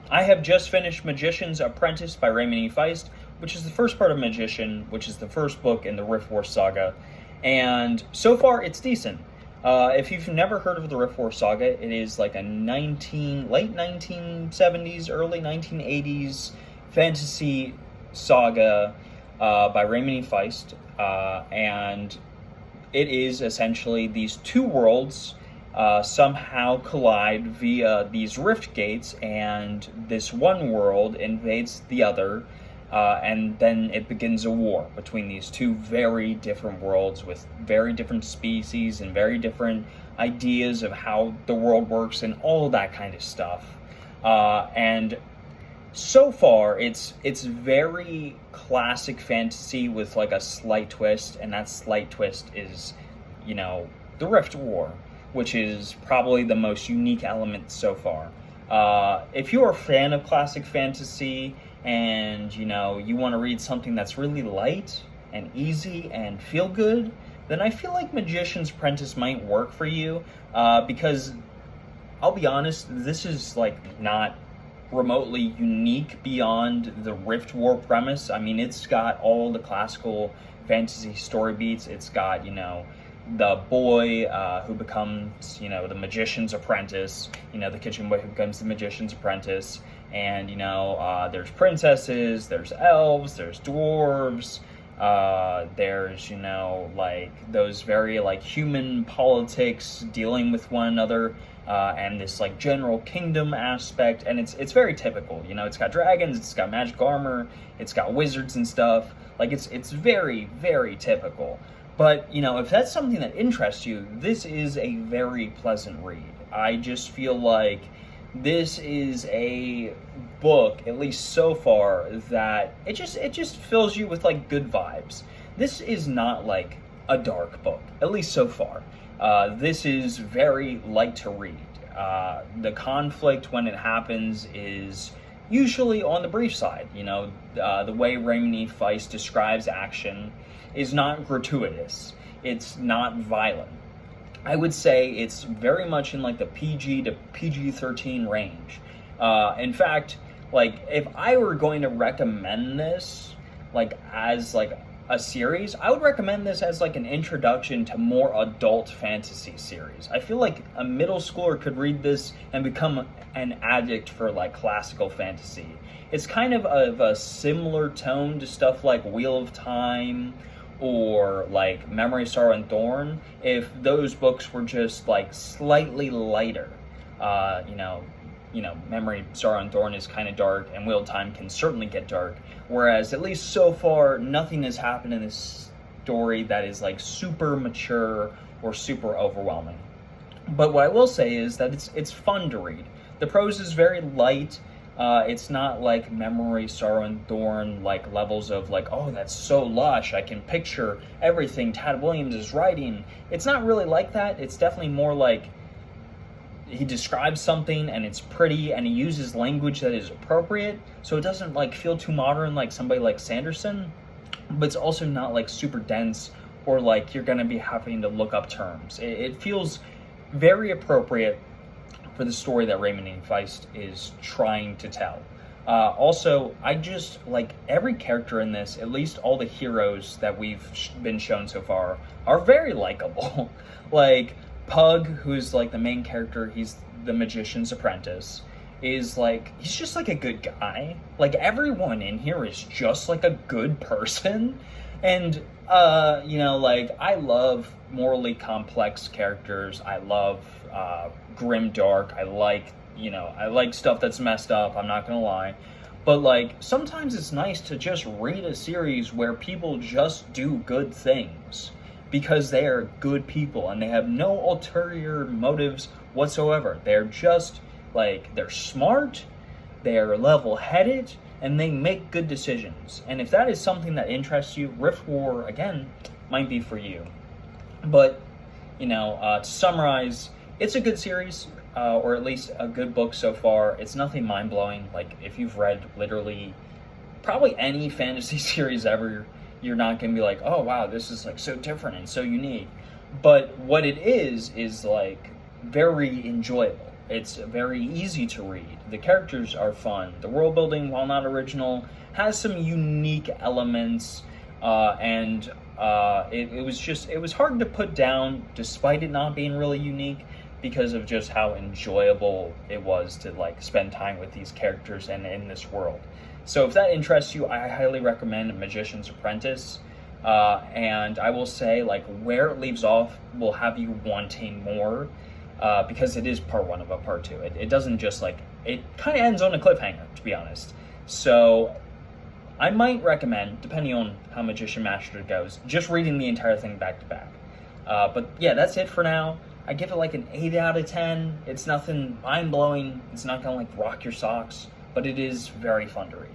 I have just finished Magician's Apprentice by Raymond E. Feist, which is the first part of Magician, which is the first book in the Rift War saga. And so far, it's decent. If you've never heard of the Rift War saga, it is like a late 1970s, early 1980s fantasy saga by Raymond E. Feist. And it is essentially these two worlds somehow collide via these rift gates, and this one world invades the other, and then it begins a war between these two very different worlds with very different species and very different ideas of how the world works and all that kind of stuff. And so far, it's very classic fantasy with like a slight twist, and that slight twist is, the Rift War, which is probably the most unique element so far. If you're a fan of classic fantasy and, you want to read something that's really light and easy and feel good, then I feel like Magician's Apprentice might work for you, because I'll be honest, this is like not remotely unique beyond the Rift War premise. I mean, it's got all the classical fantasy story beats. It's got, the boy who becomes, the magician's apprentice, the kitchen boy who becomes the magician's apprentice, and, there's princesses, there's elves, there's dwarves, there's, like, those very, like, human politics dealing with one another, and this, like, general kingdom aspect, and it's very typical, it's got dragons, it's got magic armor, it's got wizards and stuff, like, it's very, very typical. But, if that's something that interests you, this is a very pleasant read. I just feel like this is a book, at least so far, that it just fills you with, like, good vibes. This is not, like, a dark book, at least so far. This is very light to read. The conflict, when it happens, is usually on the brief side. The way Raymond E. Feist describes action is not gratuitous. It's not violent. I would say it's very much in like the PG to PG-13 range. In fact, like if I were going to recommend this like as like a series, I would recommend this as like an introduction to more adult fantasy series. I feel like a middle schooler could read this and become an addict for like classical fantasy. It's kind of a similar tone to stuff like Wheel of Time or like Memory, Sorrow, and Thorn, if those books were just like slightly lighter. Memory, Sorrow, and Thorn is kind of dark, and Wheel of Time can certainly get dark. Whereas, at least so far, nothing has happened in this story that is like super mature or super overwhelming. But what I will say is that it's fun to read. The prose is very light. It's not like Memory, Sorrow, and Thorn, like levels of like, oh, that's so lush, I can picture everything Tad Williams is writing. It's not really like that. It's definitely more like he describes something and it's pretty and he uses language that is appropriate, so it doesn't like feel too modern like somebody like Sanderson, but it's also not like super dense or like you're gonna be having to look up terms. It feels very appropriate for the story that Raymond E. Feist is trying to tell. Also, I just like every character in this, at least all the heroes that we've been shown so far, are very likable. Like Pug, who's like the main character, he's the magician's apprentice, is like, he's just like a good guy. Like everyone in here is just like a good person. And, like I love morally complex characters. I love grim dark. I like stuff that's messed up, I'm not gonna lie. But like sometimes it's nice to just read a series where people just do good things because they are good people and they have no ulterior motives whatsoever. They're just like, they're smart, they're level-headed, and they make good decisions. And if that is something that interests you, Rift War, again, might be for you. But, to summarize, it's a good series, or at least a good book so far. It's nothing mind-blowing. Like, if you've read literally probably any fantasy series ever, you're not going to be like, oh, wow, this is like so different and so unique. But what it is like very enjoyable. It's very easy to read. The characters are fun. The world building, while not original, has some unique elements, and it was hard to put down despite it not being really unique, because of just how enjoyable it was to like spend time with these characters and in this world. So if that interests you, I highly recommend Magician's Apprentice. And I will say, like, where it leaves off will have you wanting more, because it is part one of a part two. It doesn't just like, it kind of ends on a cliffhanger, to be honest. So I might recommend, depending on how Magician Master goes, just reading the entire thing back to back. But yeah, that's it for now. I give it like an 8 out of 10. It's nothing mind-blowing. It's not gonna like rock your socks, but it is very fun to read.